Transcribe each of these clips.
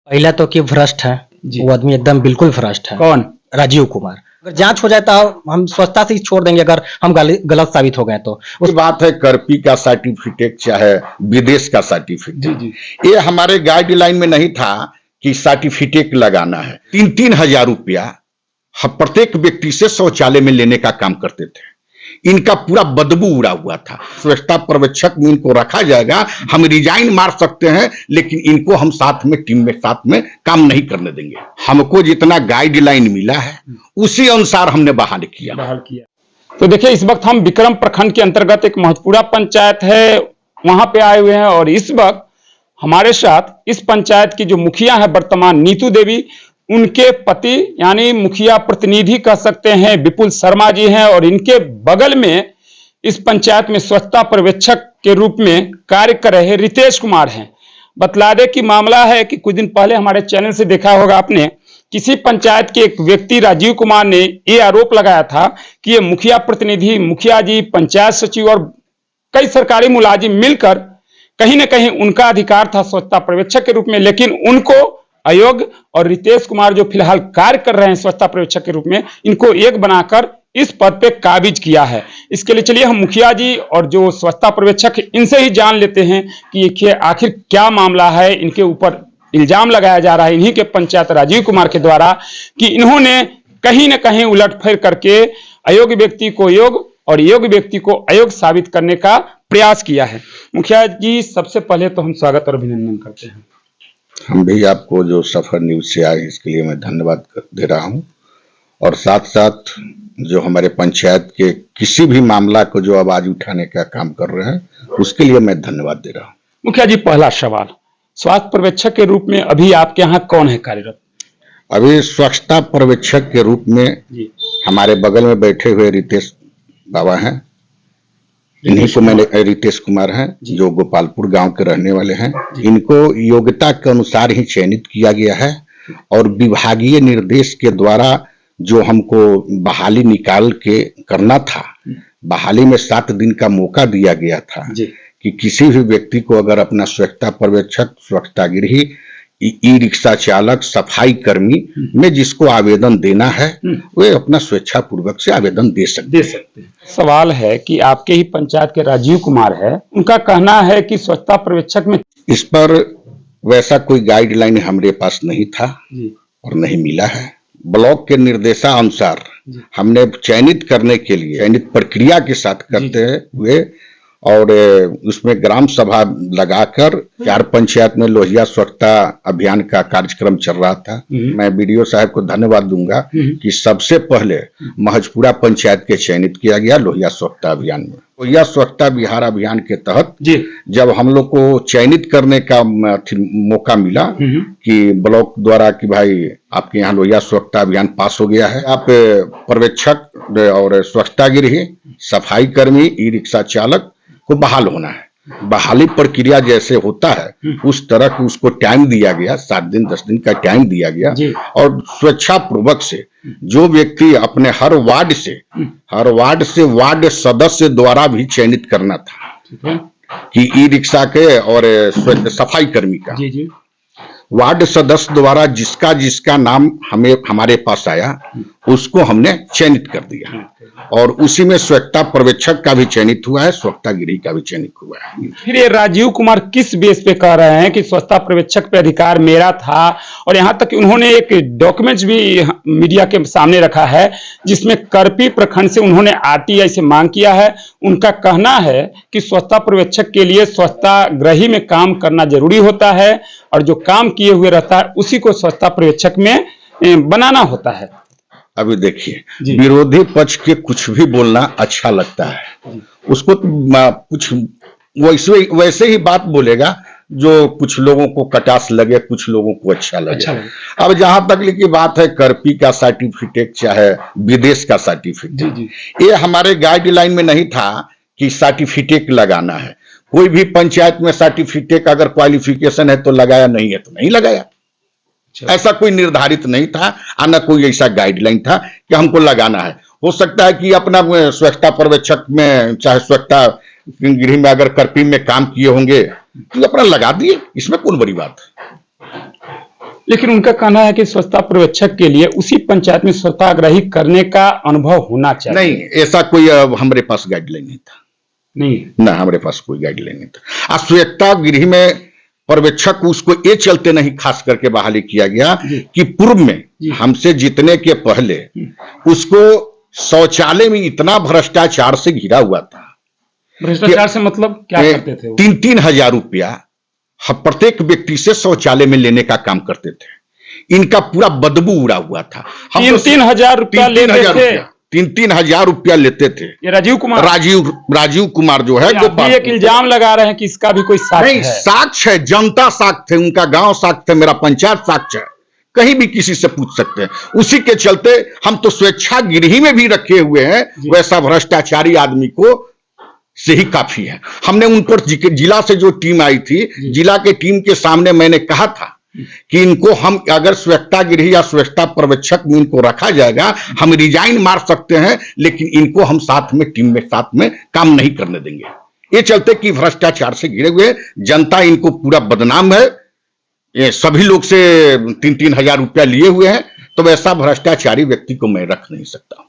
पहला तो कि भ्रष्ट है जी। वो आदमी एकदम बिल्कुल भ्रष्ट है। कौन? राजीव कुमार। अगर जांच हो जाए तो हम स्वच्छता से ही छोड़ देंगे अगर हम गलत साबित हो गए तो। उस बात है कर्पी का सर्टिफिकेट चाहे विदेश का सर्टिफिकेट, जी। ये हमारे गाइडलाइन में नहीं था कि सर्टिफिकेट लगाना है। 3,000 रुपया हम प्रत्येक व्यक्ति से शौचालय में लेने का काम करते थे। इनका पूरा बदबू उड़ा हुआ था। स्वच्छता पर्यवेक्षक में इनको रखा जाएगा, हम रिजाइन मार सकते हैं, लेकिन इनको हम साथ में टीम में साथ में काम नहीं करने देंगे। हमको जितना गाइडलाइन मिला है उसी अनुसार हमने बहाल किया। तो देखिए, इस वक्त हम विक्रम प्रखंड के अंतर्गत एक महत्वपूर्ण पंचायत है, वहां पे आए हुए हैं और इस वक्त हमारे साथ इस पंचायत की जो मुखिया है वर्तमान नीतू देवी, उनके पति यानी मुखिया प्रतिनिधि कह सकते हैं विपुल शर्मा जी हैं और इनके बगल में इस पंचायत में स्वच्छता पर्यवेक्षक के रूप में कार्य कर रहे रितेश कुमार हैं। बतला दे कि मामला है कि कुछ दिन पहले हमारे चैनल से देखा होगा आपने, किसी पंचायत के एक व्यक्ति राजीव कुमार ने ये आरोप लगाया था कि ये मुखिया प्रतिनिधि, मुखिया जी, पंचायत सचिव और कई सरकारी मुलाजिम मिलकर कहीं ना कहीं उनका अधिकार था स्वच्छता पर्यवेक्षक के रूप में, लेकिन उनको अयोग्य और रितेश कुमार जो फिलहाल कार्य कर रहे हैं स्वच्छता पर्यवेक्षक के रूप में, इनको एक बनाकर इस पद पे काबिज किया है। इसके लिए चलिए हम मुखिया जी और जो स्वच्छता पर्यवेक्षक इनसे ही जान लेते हैं कि ये आखिर क्या मामला है। इनके ऊपर इल्जाम लगाया जा रहा है इन्हीं के पंचायत राजीव कुमार के द्वारा कि इन्होंने कहीं ना कहीं उलटफेर करके अयोग्य व्यक्ति को योग्य और योग्य व्यक्ति को अयोग्य साबित करने का प्रयास किया है। मुखिया जी, सबसे पहले तो हम स्वागत और अभिनंदन करते हैं। हम भी आपको जो सफर न्यूज से आए इसके लिए मैं धन्यवाद दे रहा हूं, और साथ साथ जो हमारे पंचायत के किसी भी मामला को जो आवाज उठाने का काम कर रहे हैं उसके लिए मैं धन्यवाद दे रहा हूं। मुखिया जी, पहला सवाल, स्वास्थ्य पर्यवेक्षक के रूप में अभी आपके यहाँ कौन है कार्यरत? अभी स्वच्छता पर्यवेक्षक के रूप में जी। हमारे बगल में बैठे हुए रितेश बाबा हैं, इन्हीं को मैंने रितेश कुमार हैं जो गोपालपुर गांव के रहने वाले हैं। इनको योग्यता के अनुसार ही चयनित किया गया है और विभागीय निर्देश के द्वारा जो हमको बहाली निकाल के करना था, बहाली में 7 दिन का मौका दिया गया था कि किसी भी व्यक्ति को अगर अपना स्वच्छता पर्यवेक्षक, स्वच्छता गृही, ई रिक्शा चालक, सफाई कर्मी में जिसको आवेदन देना है वे अपना स्वेच्छा पूर्वक से आवेदन दे सकते हैं। सवाल है कि आपके ही पंचायत के राजीव कुमार है, उनका कहना है कि स्वच्छता पर्यवेक्षक में इस पर वैसा कोई गाइडलाइन हमारे पास नहीं था और नहीं मिला है। ब्लॉक के निर्देशानुसार हमने चयनित करने के लिए चयनित प्रक्रिया के साथ करते हुए और उसमें ग्राम सभा लगाकर 4 पंचायत में लोहिया स्वच्छता अभियान का कार्यक्रम चल रहा था। मैं बीडीओ साहब को धन्यवाद दूंगा कि सबसे पहले महजपुरा पंचायत के चयनित किया गया लोहिया स्वच्छता अभियान में। लोहिया स्वच्छता बिहार अभियान के तहत जब हम लोग को चयनित करने का मौका मिला कि ब्लॉक द्वारा कि भाई आपके यहाँ लोहिया स्वच्छता अभियान पास हो गया है, आप पर्यवेक्षक और स्वच्छता गृही, सफाई कर्मी, ई रिक्शा चालक को बहाल होना है। बहाली प्रक्रिया जैसे होता है उस तरह की उसको टाइम दिया गया, 7 दिन 10 दिन का टाइम दिया गया और स्वेच्छा पूर्वक से जो व्यक्ति अपने हर वार्ड से वार्ड सदस्य द्वारा भी चयनित करना था कि ई रिक्शा के और सफाई कर्मी का वार्ड सदस्य द्वारा जिसका नाम हमारे पास आया उसको हमने चयनित कर दिया और उसी में स्वच्छता पर्यवेक्षक का भी चयनित हुआ है, स्वच्छता गृही का भी चयनित हुआ है। फिर ये राजीव कुमार किस बेस पे कह रहे हैं कि स्वच्छता पर्यवेक्षक पे अधिकार मेरा था, और यहाँ तक कि उन्होंने एक डॉक्यूमेंट्स भी मीडिया के सामने रखा है जिसमें करपी प्रखंड से उन्होंने आरटीआई से मांग किया है। उनका कहना है कि स्वच्छता पर्यवेक्षक के लिए स्वच्छता गृही में काम करना जरूरी होता है और जो काम किए हुए रहता है उसी को स्वच्छता पर्यवेक्षक में बनाना होता है। अभी देखिए, विरोधी पक्ष के कुछ भी बोलना अच्छा लगता है, उसको कुछ वैसे ही बात बोलेगा जो कुछ लोगों को कटास लगे, कुछ लोगों को अच्छा लगे। अब जहां तक की बात है करपी का सर्टिफिकेट चाहे विदेश का सर्टिफिकेट, ये हमारे गाइडलाइन में नहीं था कि सर्टिफिकेट लगाना है। कोई भी पंचायत में सर्टिफिकेट अगर क्वालिफिकेशन है तो लगाया, नहीं है तो नहीं लगाया। ऐसा कोई निर्धारित नहीं था और न कोई ऐसा गाइडलाइन था कि हमको लगाना है। हो सकता है कि अपना स्वच्छता पर्यवेक्षक में चाहे स्वच्छता गृह में अगर करपी में काम किए होंगे तो अपना लगा दिए, इसमें कौन बड़ी बात है। लेकिन उनका कहना है कि स्वच्छता पर्यवेक्षक के लिए उसी पंचायत में स्वच्छताग्रही करने का अनुभव होना चाहिए। नहीं, ऐसा कोई हमारे पास गाइडलाइन नहीं था। नहीं ना, हमारे पास कोई गाइडलाइन नहीं था। स्वच्छता गृह में पर्यवेक्षक उसको ये चलते नहीं खास करके बहाली किया गया कि पूर्व में हमसे जीतने के पहले उसको शौचालय में इतना भ्रष्टाचार से घिरा हुआ था। भ्रष्टाचार से मतलब क्या करते थे वो? 3-3 हजार रुपया प्रत्येक व्यक्ति से शौचालय में लेने का काम करते थे। इनका पूरा बदबू उड़ा हुआ था। 3-3 हजार रुपया लेते थे। 3-3 हजार रुपया लेते थे। ये राजीव कुमार जो है गोपाल, एक इल्जाम लगा रहे हैं कि इसका भी कोई साक्ष्य नहीं है। साक्ष्य है, जनता साक्ष्य है, उनका गांव साक्ष्य है, मेरा पंचायत साक्ष्य है, कहीं भी किसी से पूछ सकते हैं। उसी के चलते हम तो स्वेच्छा गृह में भी रखे हुए हैं। वैसा भ्रष्टाचारी आदमी को से ही काफी है। हमने उन पर जिला से जो टीम आई थी, जिला के टीम के सामने मैंने कहा था कि इनको हम अगर स्वच्छता गृह या स्वच्छता पर्यवेक्षक में इनको रखा जाएगा, हम रिजाइन मार सकते हैं, लेकिन इनको हम साथ में टीम में साथ में काम नहीं करने देंगे। ये चलते कि भ्रष्टाचार से घिरे हुए, जनता इनको पूरा बदनाम है। ये सभी लोग से 3-3 हजार रुपया लिए हुए हैं, तो वैसा भ्रष्टाचारी व्यक्ति को मैं रख नहीं सकता।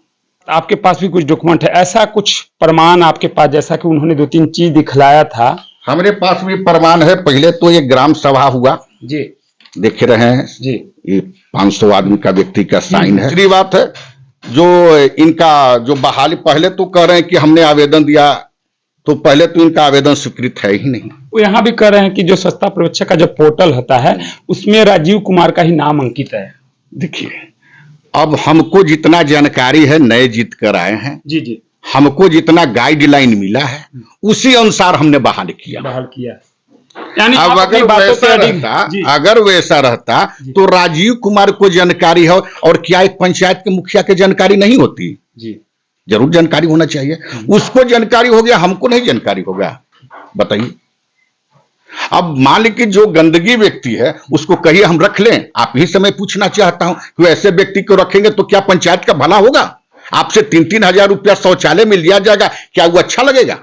आपके पास भी कुछ डॉक्यूमेंट है, ऐसा कुछ प्रमाण आपके पास, जैसा कि उन्होंने 2-3 चीज दिखलाया था? हमारे पास भी प्रमाण है। पहले तो ये ग्राम सभा हुआ जी, देख रहे हैं जी, ये 500 आदमी का व्यक्ति का साइन है। दूसरी बात है जो इनका जो बहाली, पहले तो कह रहे हैं कि हमने आवेदन दिया, तो पहले तो इनका आवेदन स्वीकृत है ही नहीं। वो यहाँ भी कह रहे हैं कि जो स्वच्छता पर्यवेक्षक का जो पोर्टल होता है उसमें राजीव कुमार का ही नाम अंकित है। देखिए, अब हमको जितना जानकारी है, नए जीत कर आए हैं जी जी, हमको जितना गाइडलाइन मिला है उसी अनुसार हमने बहाल किया। यानी अब अगर वैसा रहता तो राजीव कुमार को जानकारी हो, और क्या एक पंचायत के मुखिया के जानकारी नहीं होती? जी, जरूर जानकारी होना चाहिए। उसको जानकारी हो गया, हमको नहीं जानकारी होगा, बताइए। अब मान लीजिए जो गंदगी व्यक्ति है उसको कहिए हम रख लें। आप ही से मैं पूछना चाहता हूं कि ऐसे व्यक्ति को रखेंगे तो क्या पंचायत का भला होगा? आपसे 3-3 हजार रुपया शौचालय में लिया जाएगा, क्या वो अच्छा लगेगा?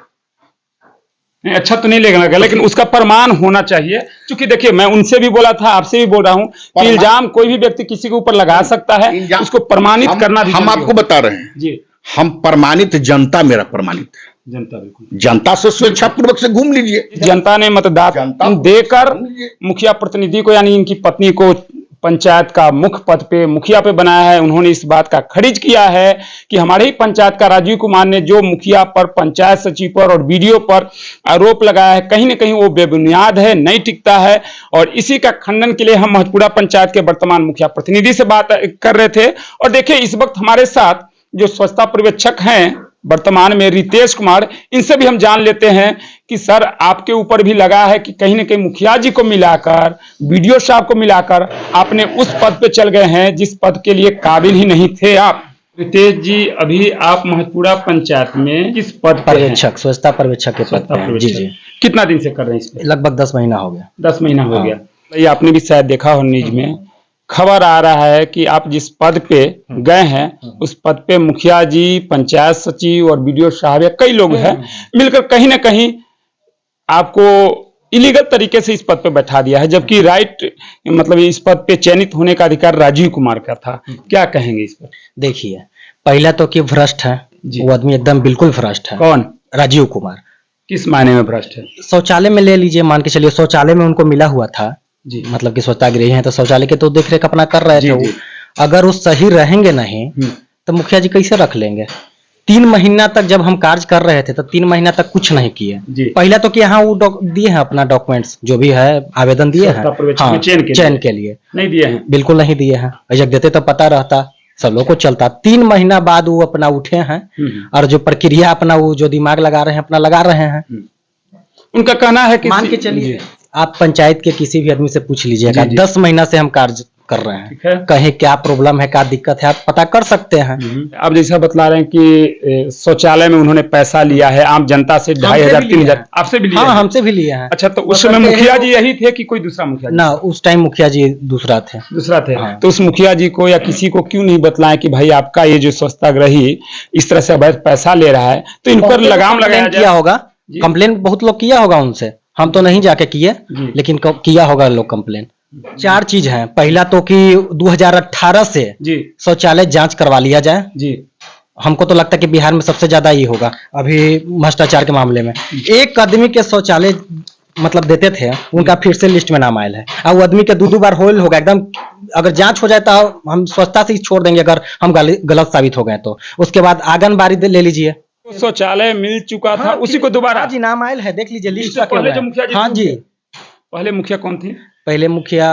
नहीं, अच्छा तो नहीं लगेगा, लेकिन उसका प्रमाण होना चाहिए। क्योंकि देखिए, मैं उनसे भी बोला था, आपसे भी बोल रहा हूं कि इल्जाम कोई भी व्यक्ति किसी के ऊपर लगा सकता है, उसको प्रमाणित करना भी हम आपको बता रहे हैं जी। हम प्रमाणित, जनता मेरा प्रमाणित है। जनता बिल्कुल, जनता से स्वेच्छापूर्वक से घूम लीजिए। जनता ने मतदाता देकर मुखिया प्रतिनिधि को, यानी इनकी पत्नी को, पंचायत का मुख्य पद पे, मुखिया पे बनाया है। उन्होंने इस बात का खरिज किया है कि हमारे ही पंचायत का राजीव कुमार ने जो मुखिया पर, पंचायत सचिव पर और बीडीओ पर आरोप लगाया है, कहीं ना कहीं वो बेबुनियाद है, नहीं टिकता है। और इसी का खंडन के लिए हम महतपुरा पंचायत के वर्तमान मुखिया प्रतिनिधि से बात कर रहे थे। और देखिए, इस वक्त हमारे साथ जो स्वच्छता पर्यवेक्षक हैं वर्तमान में, रितेश कुमार, इनसे भी हम जान लेते हैं कि सर, आपके ऊपर भी लगा है कि कहीं ना कहीं मुखिया जी को मिलाकर, बीडीओ साहब को मिलाकर आपने उस पद पे चल गए हैं जिस पद के लिए काबिल ही नहीं थे आप। रितेश जी, अभी आप महतपुरा पंचायत में किस पद पर पर्यवेक्षक, स्वच्छता पर्यवेक्षक के पद पर? जी जी। कितना दिन से कर रहे हैं इस पे? लगभग 10 महीना हो गया। 10 महीना हो गया। ये आपने भी शायद देखा हो, न्यूज में खबर आ रहा है कि आप जिस पद पे गए हैं उस पद पे मुखिया जी, पंचायत सचिव और बीडीओ साहब या कई लोग हैं मिलकर कहीं ना कहीं आपको इलीगल तरीके से इस पद पे बैठा दिया है, जबकि राइट, मतलब इस पद पे चयनित होने का अधिकार राजीव कुमार का था। क्या कहेंगे इस पर? देखिए, पहला तो कि भ्रष्ट है वो आदमी, एकदम बिल्कुल भ्रष्ट है। कौन? राजीव कुमार। किस मायने में भ्रष्ट है? शौचालय में ले लीजिए, मान के चलिए शौचालय में उनको मिला हुआ था जी, मतलब कि स्वच्छता गृह है तो शौचालय के तो देखरेख अपना कर रहे थे वो। अगर वो सही रहेंगे नहीं तो मुखिया जी कैसे रख लेंगे? 3 महीना तक जब हम कार्य कर रहे थे तो 3 महीना तक कुछ नहीं किए। पहला तो कि यहाँ वो दिए हैं अपना डॉक्यूमेंट्स, जो भी है आवेदन दिए हैं, हाँ, चयन के लिए नहीं दिए हैं, बिल्कुल नहीं दिए हैं। अजक देते तो पता रहता, सब लोग को चलता। 3 महीना बाद वो अपना उठे हैं और जो प्रक्रिया अपना वो जो दिमाग लगा रहे हैं अपना लगा रहे हैं। उनका कहना है कि मान के चलिए, आप पंचायत के किसी भी आदमी से पूछ लीजिएगा, 10 महीना से हम कार्य कर रहे हैं, कहीं क्या प्रॉब्लम है, क्या दिक्कत है, आप पता कर सकते हैं। आप जैसा बतला रहे हैं कि शौचालय में उन्होंने पैसा लिया है आम जनता से 2500-3000, आपसे भी लिया? हाँ, हमसे भी लिए हैं। अच्छा, तो उस समय मुखिया जी यही थे कि कोई दूसरा मुखिया जी? ना, उस टाइम मुखिया जी दूसरा थे। हाँ। तो उस मुखिया जी को या किसी को क्यों नहीं बतलाएं कि भाई आपका ये जो स्वच्छताग्रही इस तरह से अवैध पैसा ले रहा है, तो इन पर लगाम लगाया किया होगा। कंप्लेन बहुत लोग किया होगा उनसे, हम तो नहीं जाके किए, लेकिन किया होगा लोग कंप्लेन। चार चीज है। पहला तो कि 2018 से जी शौचालय जांच करवा लिया जाए। जी हमको तो लगता है कि बिहार में सबसे ज्यादा ये होगा अभी भ्रष्टाचार के मामले में। एक आदमी के शौचालय मतलब देते थे, उनका फिर से लिस्ट में नाम आयल है। और वो आदमी के दो बार होल होगा एकदम। अगर जांच हो जाए तो हम स्वच्छता से ही छोड़ देंगे, अगर हम गलत साबित हो गए तो। उसके बाद आंगनबाड़ी ले लीजिए, शौचालय मिल चुका था, उसी को दोबारा। हाँ जी, नाम आयल है, देख लीजिए लिस्ट इससे पहले जो मुखिया जी हाँ थी, जी, पहले मुखिया कौन थी? पहले मुखिया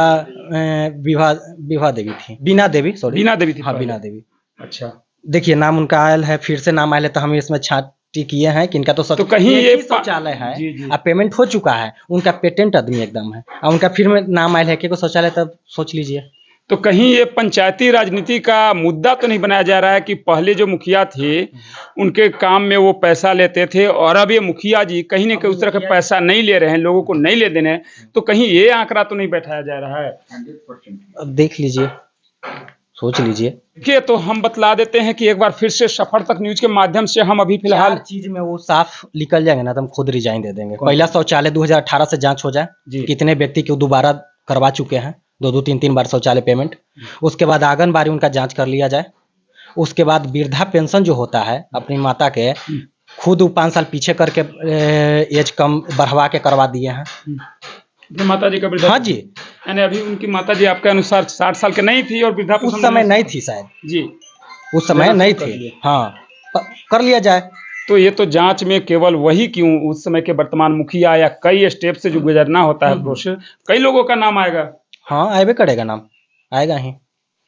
विभा देवी थी, बीना देवी, सॉरी बीना देवी थी हाँ, पहले। बीना देवी। अच्छा, देखिए नाम उनका आयल है, फिर से नाम आयल है, तो हम इसमें छांटी किए हैं कि इनका तो कहीं एक ये ही शौचालय है जी, जी। और पेमेंट हो चुका है। उनका पेटेंट आदमी एकदम है, और उनका फिर में नाम आयल है कि शौचालय, तब सोच लीजिए। तो कहीं ये पंचायती राजनीति का मुद्दा तो नहीं बनाया जा रहा है कि पहले जो मुखिया थे उनके काम में वो पैसा लेते थे, और अब ये मुखिया जी कहीं न कहीं उस तरह का पैसा नहीं ले रहे हैं, लोगों को नहीं ले देने हैं, तो कहीं ये आंकड़ा तो नहीं बैठाया जा रहा है? अब देख लीजिए, सोच लीजिए। देखिए, तो हम बतला देते हैं कि एक बार फिर से सफर तक न्यूज के माध्यम से हम अभी फिलहाल चार चीज में वो साफ निकल जाएंगे ना, तो हम खुद रिजाइन दे देंगे। पहला शौचालय 2018 से जांच हो जाए, कितने व्यक्ति को दोबारा करवा चुके हैं, दो 3 बार शौचालय पेमेंट। उसके बाद आंगनबाड़ी उनका जांच कर लिया जाए। उसके बाद वृद्धा पेंशन जो होता है अपनी माता के, खुद 5 साल पीछे करके एज कम बढ़वा के करवा दिए हैं। माता जी का वृद्धा, हाँ जी, यानी अभी उनकी माता जी आपके अनुसार 60 साल के नहीं थी, और वृद्धा उस समय नहीं थी शायद जी, उस समय नहीं थी। हाँ, कर लिया जाए। तो ये तो जांच में केवल वही क्यों, उस समय के वर्तमान मुखिया या कई स्टेप से जो गुजरना होता है प्रोसेस, कई लोगों का नाम आएगा। हाँ, आएगा करेगा, नाम आएगा ही।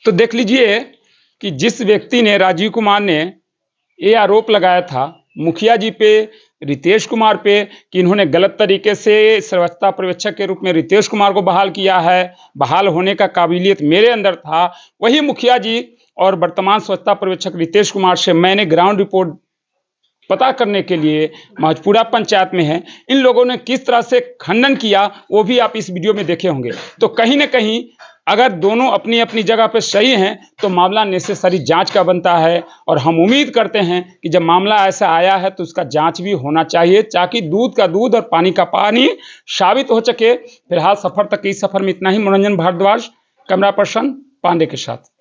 तो देख लीजिए कि जिस व्यक्ति ने, राजीव कुमार ने ये आरोप लगाया था मुखिया जी पे, रितेश कुमार पे, कि इन्होंने गलत तरीके से स्वच्छता पर्यवेक्षक के रूप में रितेश कुमार को बहाल किया है, बहाल होने का काबिलियत मेरे अंदर था, वही मुखिया जी और वर्तमान स्वच्छता पर्यवेक्षक रितेश कुमार से मैंने ग्राउंड रिपोर्ट पता करने के लिए महजपुरा पंचायत में है, इन लोगों ने किस तरह से खंडन किया वो भी आप इस वीडियो में देखे होंगे। तो कहीं ना कहीं अगर दोनों अपनी अपनी जगह पर सही हैं तो मामला नेसेसरी जांच का बनता है, और हम उम्मीद करते हैं कि जब मामला ऐसा आया है तो उसका जांच भी होना चाहिए, ताकि दूध का दूध और पानी का पानी साबित हो सके। फिलहाल सफर तक, इस सफर में इतना ही। मनोरंजन भारद्वाज, कैमरा पर्सन पांडे के साथ।